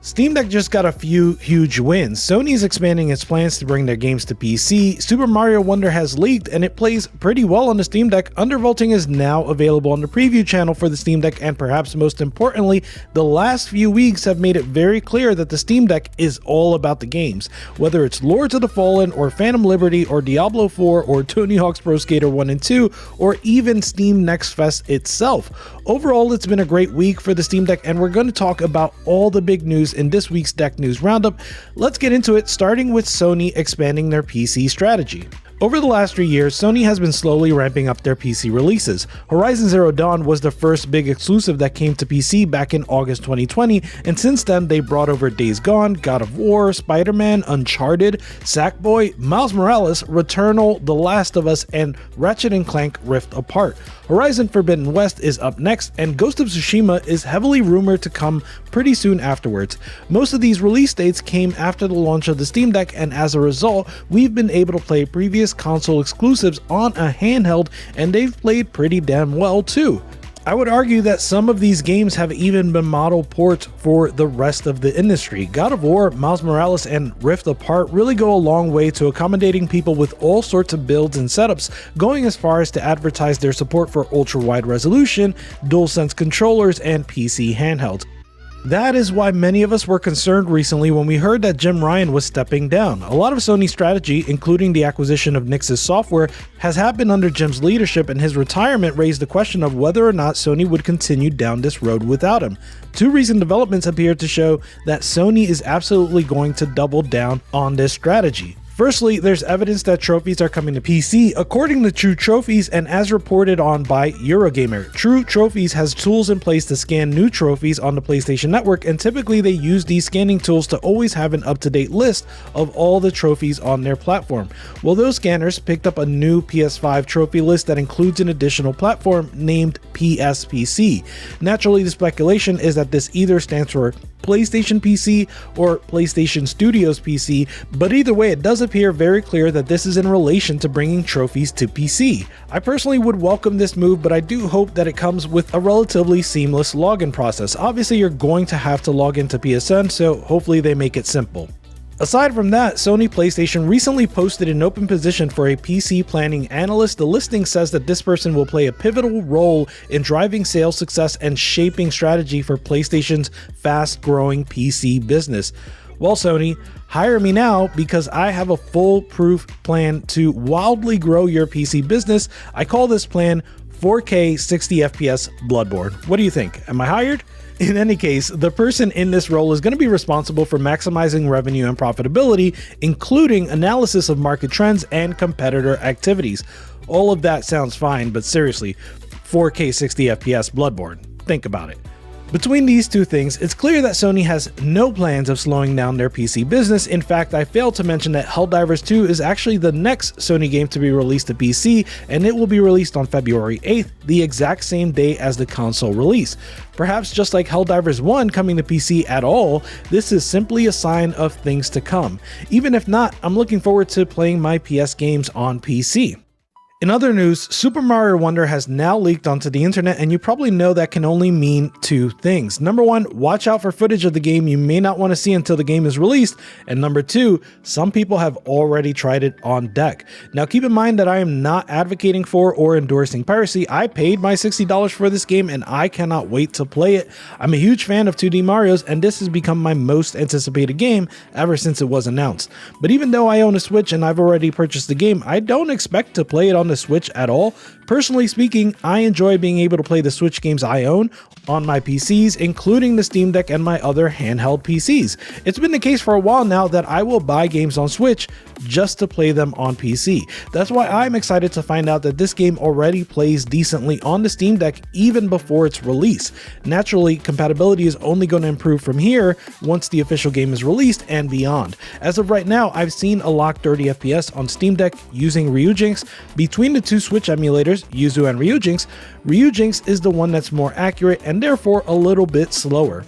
Steam Deck just got a few huge wins. Sony's expanding its plans to bring their games to PC. Super Mario Wonder has leaked and it plays pretty well on the Steam Deck. Undervolting is now available on the preview channel for the Steam Deck, and perhaps most importantly, the last few weeks have made it very clear that the Steam Deck is all about the games. Whether it's Lords of the Fallen or Phantom Liberty or Diablo IV or Tony Hawk's Pro Skater 1 and 2 or even Steam Next Fest itself. Overall, it's been a great week for the Steam Deck, and we're going to talk about all the big news in this week's Deck News Roundup. Let's get into it, starting with Sony expanding their PC strategy. Over the last 3 years, Sony has been slowly ramping up their PC releases. Horizon Zero Dawn was the first big exclusive that came to PC back in August 2020, and since then they brought over Days Gone, God of War, Spider-Man, Uncharted, Sackboy, Miles Morales, Returnal, The Last of Us, and Ratchet & Clank Rift Apart. Horizon Forbidden West is up next, and Ghost of Tsushima is heavily rumored to come pretty soon afterwards. Most of these release dates came after the launch of the Steam Deck, and as a result, we've been able to play previous console exclusives on a handheld, and they've played pretty damn well too. I would argue that some of these games have even been model ports for the rest of the industry. God of War, Miles Morales, and Rift Apart really go a long way to accommodating people with all sorts of builds and setups, going as far as to advertise their support for ultra-wide resolution, DualSense controllers, and PC handhelds. That is why many of us were concerned recently when we heard that Jim Ryan was stepping down. A lot of Sony's strategy, including the acquisition of Nix's software, has happened under Jim's leadership, and his retirement raised the question of whether or not Sony would continue down this road without him. Two recent developments appear to show that Sony is absolutely going to double down on this strategy. Firstly, there's evidence that trophies are coming to PC. According to True Trophies, and as reported on by Eurogamer, True Trophies has tools in place to scan new trophies on the PlayStation Network, and typically they use these scanning tools to always have an up-to-date list of all the trophies on their platform. Well, those scanners picked up a new PS5 trophy list that includes an additional platform named PSPC. Naturally, the speculation is that this either stands for PlayStation PC or PlayStation Studios PC, but either way, it does appear very clear that this is in relation to bringing trophies to PC. I personally would welcome this move, but I do hope that it comes with a relatively seamless login process. Obviously, you're going to have to log into PSN, so hopefully they make it simple. Aside from that, Sony PlayStation recently posted an open position for a PC planning analyst. The listing says that this person will play a pivotal role in driving sales success and shaping strategy for PlayStation's fast-growing PC business. Well, Sony, hire me now because I have a foolproof plan to wildly grow your PC business. I call this plan 4K 60 FPS Bloodborne. What do you think? Am I hired? In any case, the person in this role is going to be responsible for maximizing revenue and profitability, including analysis of market trends and competitor activities. All of that sounds fine, but seriously, 4K 60 FPS Bloodborne. Think about it. Between these two things, it's clear that Sony has no plans of slowing down their PC business. In fact, I failed to mention that Helldivers 2 is actually the next Sony game to be released to PC, and it will be released on February 8th, the exact same day as the console release. Perhaps just like Helldivers 1 coming to PC at all, this is simply a sign of things to come. Even if not, I'm looking forward to playing my PS games on PC. In other news, Super Mario Wonder has now leaked onto the internet, and you probably know that can only mean two things. Number one, watch out for footage of the game you may not want to see until the game is released. And number two, some people have already tried it on deck. Now keep in mind that I am not advocating for or endorsing piracy. I paid my $60 for this game and I cannot wait to play it. I'm a huge fan of 2D Marios, and this has become my most anticipated game ever since it was announced. But even though I own a Switch and I've already purchased the game, I don't expect to play it on the Switch at all. Personally speaking, I enjoy being able to play the Switch games I own on my PCs, including the Steam Deck and my other handheld PCs. It's been the case for a while now that I will buy games on Switch just to play them on PC. That's why I'm excited to find out that this game already plays decently on the Steam Deck even before its release. Naturally, compatibility is only going to improve from here once the official game is released and beyond. As of right now, I've seen a locked 30 FPS on Steam Deck using Ryujinx. Between the two Switch emulators, Yuzu and Ryujinx, Ryujinx is the one that's more accurate and therefore a little bit slower.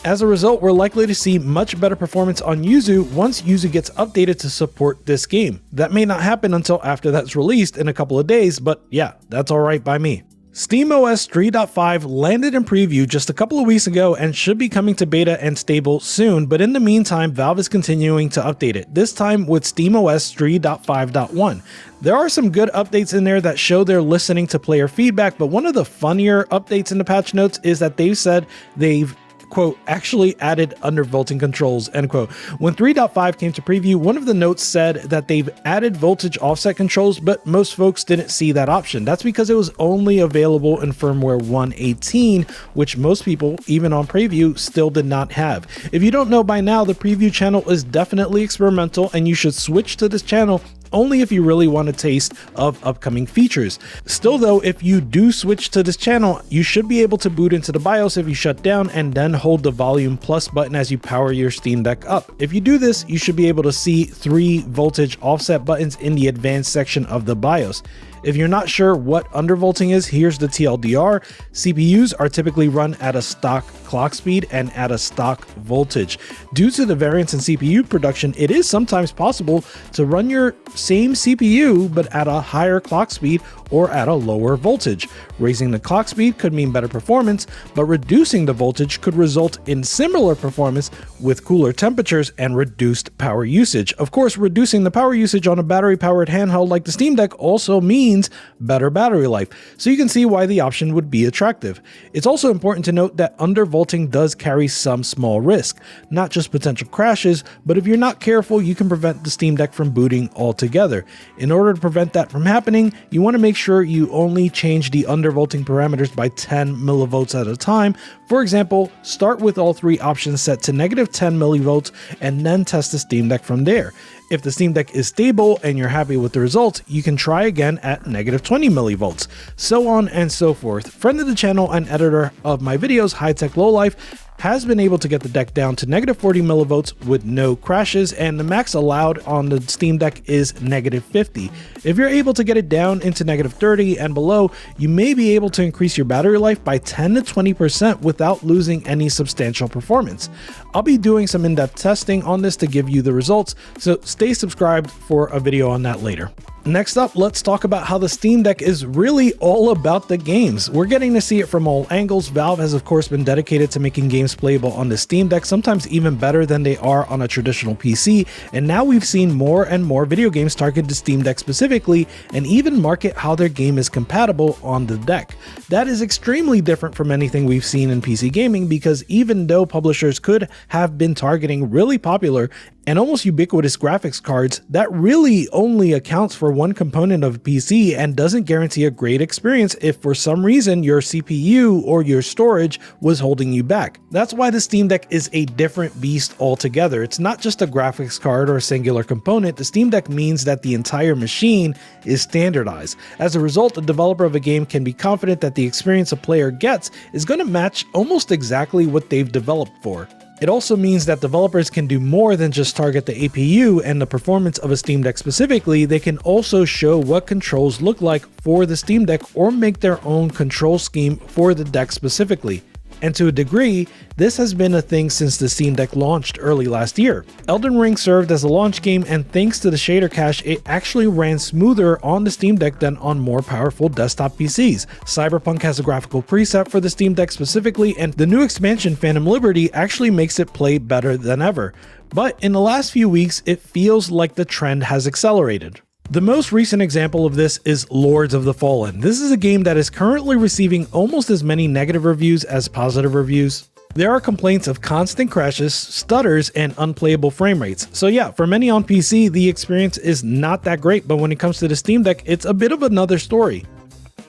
As a result, we're likely to see much better performance on Yuzu once Yuzu gets updated to support this game. That may not happen until after that's released in a couple of days, but yeah, that's alright by me. SteamOS 3.5 landed in preview just a couple of weeks ago and should be coming to beta and stable soon, but in the meantime, Valve is continuing to update it, this time with SteamOS 3.5.1. There are some good updates in there that show they're listening to player feedback, but one of the funnier updates in the patch notes is that they've said they've quote, actually added undervolting controls, end quote. When 3.5 came to preview, one of the notes said that they've added voltage offset controls, but most folks didn't see that option. That's because it was only available in firmware 1.18, which most people, even on preview, still did not have. If you don't know by now, the preview channel is definitely experimental, and you should switch to this channel only if you really want a taste of upcoming features. Still though, if you do switch to this channel, you should be able to boot into the BIOS if you shut down and then hold the volume plus button as you power your Steam Deck up. If you do this, you should be able to see 3 voltage offset buttons in the advanced section of the BIOS. If you're not sure what undervolting is, here's the TLDR. CPUs are typically run at a stock clock speed and at a stock voltage. Due to the variance in CPU production, it is sometimes possible to run your same CPU but at a higher clock speed or at a lower voltage. Raising the clock speed could mean better performance, but reducing the voltage could result in similar performance with cooler temperatures and reduced power usage. Of course, reducing the power usage on a battery-powered handheld like the Steam Deck also means better battery life, so you can see why the option would be attractive. It's also important to note that undervolting does carry some small risk, not just potential crashes, but if you're not careful, you can prevent the Steam Deck from booting altogether. In order to prevent that from happening, you want to make sure you only change the undervolting parameters by 10 millivolts at a time. For example, start with all 3 options set to -10 millivolts and then test the Steam Deck from there. If the Steam Deck is stable and you're happy with the results, you can try again at -20 millivolts, so on and so forth. Friend of the channel and editor of my videos, High Tech Lowlife, has been able to get the deck down to -40 millivolts with no crashes, and the max allowed on the Steam Deck is -50. If you're able to get it down into -30 and below, you may be able to increase your battery life by 10 to 20% without losing any substantial performance. I'll be doing some in-depth testing on this to give you the results, so stay subscribed for a video on that later. Next up, let's talk about how the Steam Deck is really all about the games. We're getting to see it from all angles. Valve has of course been dedicated to making games playable on the Steam Deck, sometimes even better than they are on a traditional PC, and now we've seen more and more video games target the Steam Deck specifically and even market how their game is compatible on the deck. That is extremely different from anything we've seen in PC gaming, because even though publishers could have been targeting really popular and almost ubiquitous graphics cards, that really only accounts for one component of a PC and doesn't guarantee a great experience if for some reason your CPU or your storage was holding you back. That's why the Steam Deck is a different beast altogether. It's not just a graphics card or a singular component. The Steam Deck means that the entire machine is standardized. As a result, the developer of a game can be confident that the experience a player gets is going to match almost exactly what they've developed for. It also means that developers can do more than just target the APU and the performance of a Steam Deck specifically. They can also show what controls look like for the Steam Deck or make their own control scheme for the deck specifically. And to a degree, this has been a thing since the Steam Deck launched early last year. Elden Ring served as a launch game, and thanks to the shader cache, it actually ran smoother on the Steam Deck than on more powerful desktop PCs. Cyberpunk has a graphical preset for the Steam Deck specifically, and the new expansion Phantom Liberty actually makes it play better than ever. But in the last few weeks, it feels like the trend has accelerated. The most recent example of this is Lords of the Fallen. This is a game that is currently receiving almost as many negative reviews as positive reviews. There are complaints of constant crashes, stutters, and unplayable frame rates. So yeah, for many on PC, the experience is not that great, but when it comes to the Steam Deck, it's a bit of another story.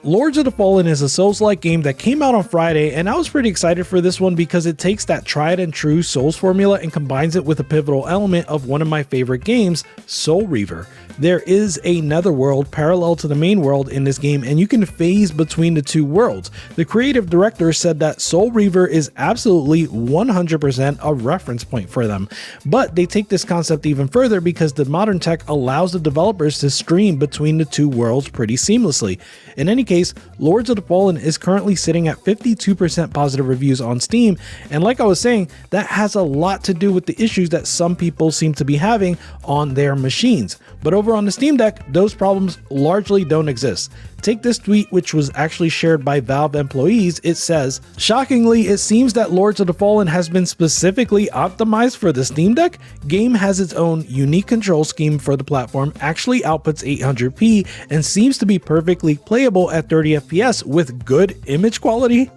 Lords of the Fallen is a Souls-like game that came out on Friday, and I was pretty excited for this one because it takes that tried and true Souls formula and combines it with a pivotal element of one of my favorite games, Soul Reaver. There is a netherworld parallel to the main world in this game, and you can phase between the two worlds. The creative director said that Soul Reaver is absolutely 100% a reference point for them, but they take this concept even further because the modern tech allows the developers to stream between the two worlds pretty seamlessly. In any case, Lords of the Fallen is currently sitting at 52% positive reviews on Steam, and like I was saying, that has a lot to do with the issues that some people seem to be having on their machines. But over on the Steam Deck, those problems largely don't exist. Take this tweet, which was actually shared by Valve employees. It says, "Shockingly, it seems that Lords of the Fallen has been specifically optimized for the Steam Deck. Game has its own unique control scheme for the platform, actually outputs 800p, and seems to be perfectly playable at 30 FPS with good image quality."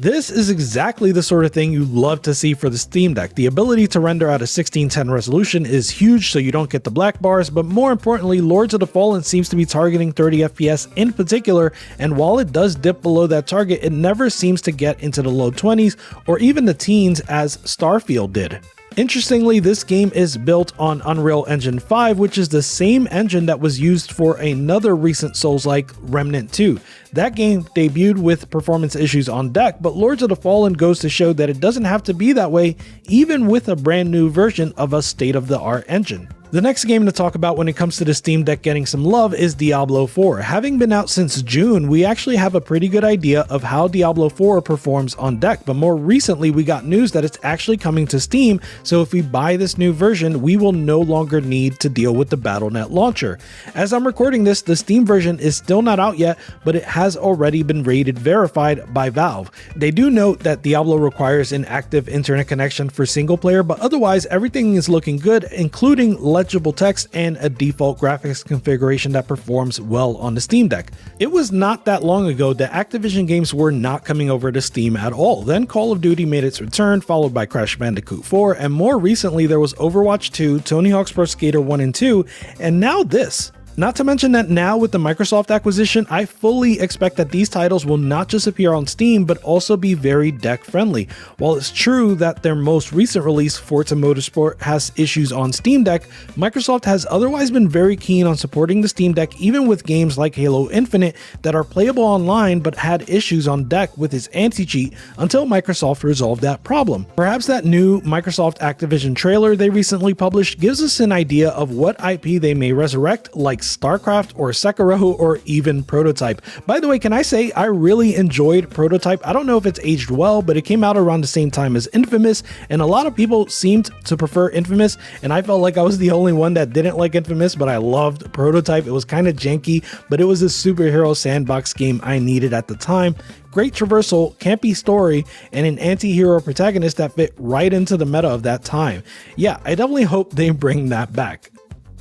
This is exactly the sort of thing you love to see for the Steam Deck. The ability to render at a 1610 resolution is huge, so you don't get the black bars, but more importantly, Lords of the Fallen seems to be targeting 30 FPS in particular, and while it does dip below that target, it never seems to get into the low 20s or even the teens as Starfield did. Interestingly, this game is built on Unreal Engine 5, which is the same engine that was used for another recent Souls-like, Remnant 2. That game debuted with performance issues on deck, but Lords of the Fallen goes to show that it doesn't have to be that way, even with a brand new version of a state-of-the-art engine. The next game to talk about when it comes to the Steam Deck getting some love is Diablo IV. Having been out since June, we actually have a pretty good idea of how Diablo IV performs on deck, but more recently we got news that it's actually coming to Steam, so if we buy this new version, we will no longer need to deal with the Battle.net launcher. As I'm recording this, the Steam version is still not out yet, but it has already been rated verified by Valve. They do note that Diablo requires an active internet connection for single player, but otherwise everything is looking good, including legible text and a default graphics configuration that performs well on the Steam Deck. It was not that long ago that Activision games were not coming over to Steam at all. Then Call of Duty made its return, followed by Crash Bandicoot 4, and more recently there was Overwatch 2, Tony Hawk's Pro Skater 1 and 2, and now this. Not to mention that now with the Microsoft acquisition, I fully expect that these titles will not just appear on Steam, but also be very deck friendly. While it's true that their most recent release, Forza Motorsport, has issues on Steam Deck, Microsoft has otherwise been very keen on supporting the Steam Deck, even with games like Halo Infinite that are playable online but had issues on deck with its anti-cheat until Microsoft resolved that problem. Perhaps that new Microsoft Activision trailer they recently published gives us an idea of what IP they may resurrect, like StarCraft or Sekiro or even Prototype. By the way, can I say I really enjoyed Prototype? I don't know if it's aged well, but it came out around the same time as Infamous, and a lot of people seemed to prefer Infamous, and I felt like I was the only one that didn't like Infamous, but I loved Prototype. It was kind of janky, but it was a superhero sandbox game I needed at the time. Great traversal, campy story, and an anti-hero protagonist that fit right into the meta of that time. Yeah, I definitely hope they bring that back.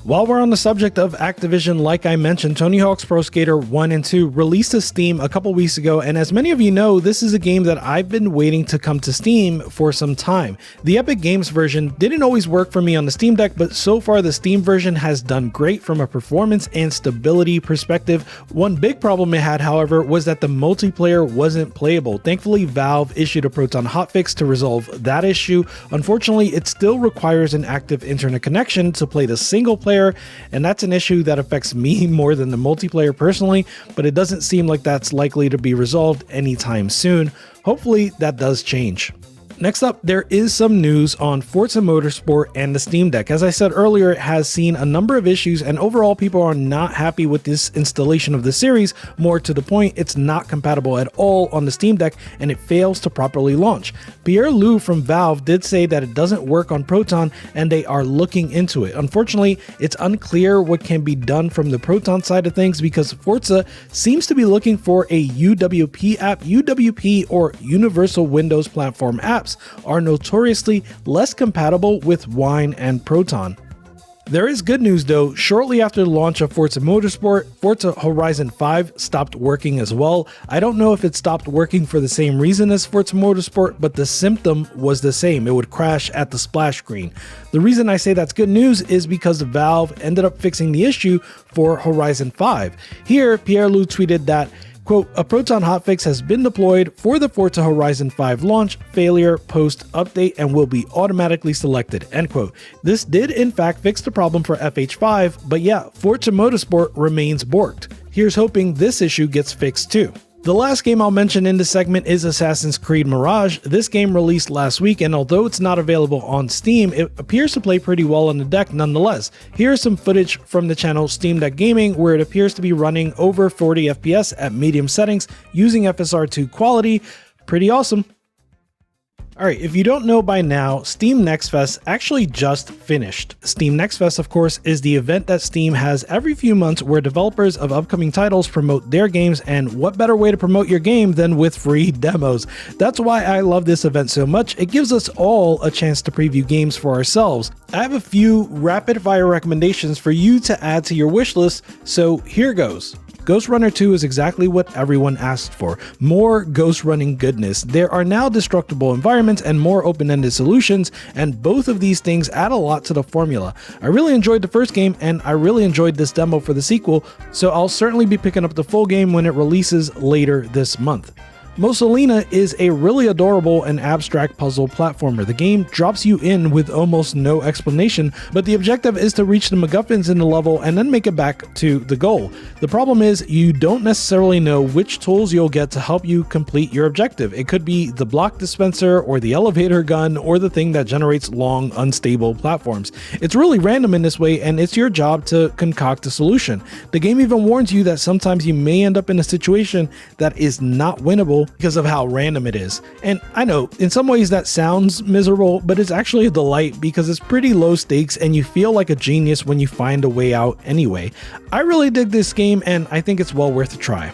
While we're on the subject of Activision, like I mentioned, Tony Hawk's Pro Skater 1 and 2 released to Steam a couple weeks ago, and as many of you know, this is a game that I've been waiting to come to Steam for some time. The Epic Games version didn't always work for me on the Steam Deck, but so far the Steam version has done great from a performance and stability perspective. One big problem it had, however, was that the multiplayer wasn't playable. Thankfully, Valve issued a Proton hotfix to resolve that issue. Unfortunately, it still requires an active internet connection to play the single player, and that's an issue that affects me more than the multiplayer personally, but it doesn't seem like that's likely to be resolved anytime soon. Hopefully that does change. Next up, there is some news on Forza Motorsport and the Steam Deck. As I said earlier, it has seen a number of issues, and overall people are not happy with this installation of the series. More to the point, it's not compatible at all on the Steam Deck, and it fails to properly launch. Pierre Liu from Valve did say that it doesn't work on Proton, and they are looking into it. Unfortunately, it's unclear what can be done from the Proton side of things because Forza seems to be looking for a UWP app. UWP, or Universal Windows Platform apps, are notoriously less compatible with Wine and Proton. There is good news though. Shortly after the launch of Forza Motorsport, Forza Horizon 5 stopped working as well. I don't know if it stopped working for the same reason as Forza Motorsport, but the symptom was the same. It would crash at the splash screen. The reason I say that's good news is because Valve ended up fixing the issue for Horizon 5. Here, Pierre Liu tweeted that, quote, "A Proton hotfix has been deployed for the Forza Horizon 5 launch failure post update and will be automatically selected," end quote. This did in fact fix the problem for FH5, but yeah, Forza Motorsport remains borked. Here's hoping this issue gets fixed too. The last game I'll mention in this segment is Assassin's Creed Mirage. This game released last week, and although it's not available on Steam, it appears to play pretty well on the deck nonetheless. Here's some footage from the channel Steam Deck Gaming, where it appears to be running over 40 FPS at medium settings using FSR2 quality. Pretty awesome. Alright, if you don't know by now, Steam Next Fest actually just finished. Steam Next Fest, of course, is the event that Steam has every few months where developers of upcoming titles promote their games, and what better way to promote your game than with free demos? That's why I love this event so much. It gives us all a chance to preview games for ourselves. I have a few rapid fire recommendations for you to add to your wish list, so here goes. Ghost Runner 2 is exactly what everyone asked for. More ghost running goodness. There are now destructible environments and more open-ended solutions, and both of these things add a lot to the formula. I really enjoyed the first game, and I really enjoyed this demo for the sequel, so I'll certainly be picking up the full game when it releases later this month. Mosalina is a really adorable and abstract puzzle platformer. The game drops you in with almost no explanation, but the objective is to reach the MacGuffins in the level and then make it back to the goal. The problem is you don't necessarily know which tools you'll get to help you complete your objective. It could be the block dispenser or the elevator gun or the thing that generates long, unstable platforms. It's really random in this way, and it's your job to concoct a solution. The game even warns you that sometimes you may end up in a situation that is not winnable because of how random it is. And I know, in some ways that sounds miserable, but it's actually a delight because it's pretty low stakes and you feel like a genius when you find a way out anyway. I really dig this game, and I think it's well worth a try.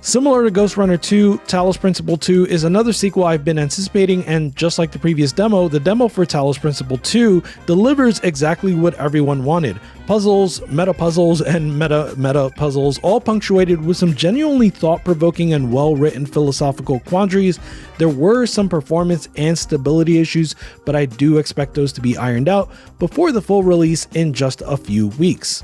Similar to Ghost Runner 2, Talos Principle 2 is another sequel I've been anticipating, and just like the previous demo, the demo for Talos Principle 2 delivers exactly what everyone wanted. Puzzles, meta-puzzles, and meta-puzzles, all punctuated with some genuinely thought-provoking and well-written philosophical quandaries. There were some performance and stability issues, but I do expect those to be ironed out before the full release in just a few weeks.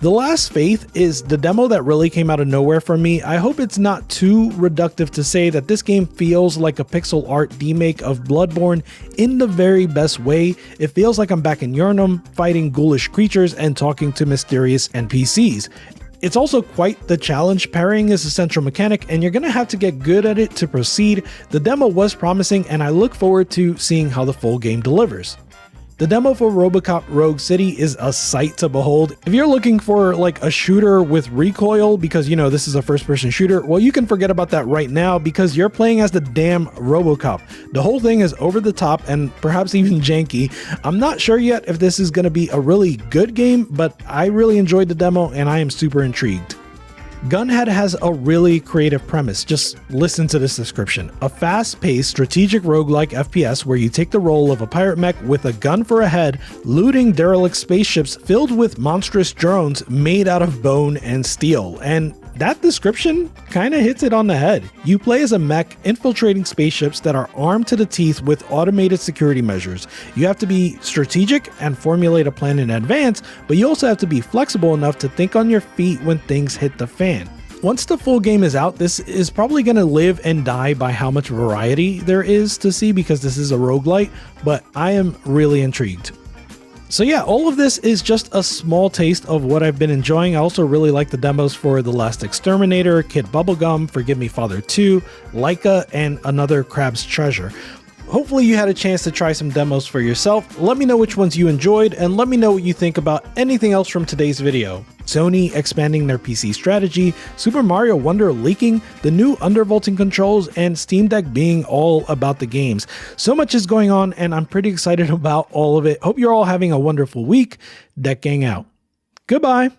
The Last Faith is the demo that really came out of nowhere for me. I hope it's not too reductive to say that this game feels like a pixel art remake of Bloodborne in the very best way. It feels like I'm back in Yharnam, fighting ghoulish creatures and talking to mysterious NPCs. It's also quite the challenge. Parrying is a central mechanic, and you're going to have to get good at it to proceed. The demo was promising, and I look forward to seeing how the full game delivers. The demo for RoboCop Rogue City is a sight to behold. If you're looking for like a shooter with recoil, because you know this is a first-person shooter, well, you can forget about that right now because you're playing as the damn RoboCop. The whole thing is over the top and perhaps even janky. I'm not sure yet if this is going to be a really good game, but I really enjoyed the demo and I am super intrigued. Gunhead has a really creative premise. Just listen to this description. A fast-paced, strategic roguelike FPS where you take the role of a pirate mech with a gun for a head, looting derelict spaceships filled with monstrous drones made out of bone and steel. And that description kind of hits it on the head. You play as a mech infiltrating spaceships that are armed to the teeth with automated security measures. You have to be strategic and formulate a plan in advance, but you also have to be flexible enough to think on your feet when things hit the fan. Once the full game is out, this is probably going to live and die by how much variety there is to see because this is a roguelite, but I am really intrigued. So yeah, all of this is just a small taste of what I've been enjoying. I also really like the demos for The Last Exterminator, Kid Bubblegum, Forgive Me Father 2, Laika, and Another Crab's Treasure. Hopefully you had a chance to try some demos for yourself. Let me know which ones you enjoyed, and let me know what you think about anything else from today's video. Sony expanding their PC strategy, Super Mario Wonder leaking, the new undervolting controls, and Steam Deck being all about the games. So much is going on, and I'm pretty excited about all of it. Hope you're all having a wonderful week. Deck Gang out. Goodbye.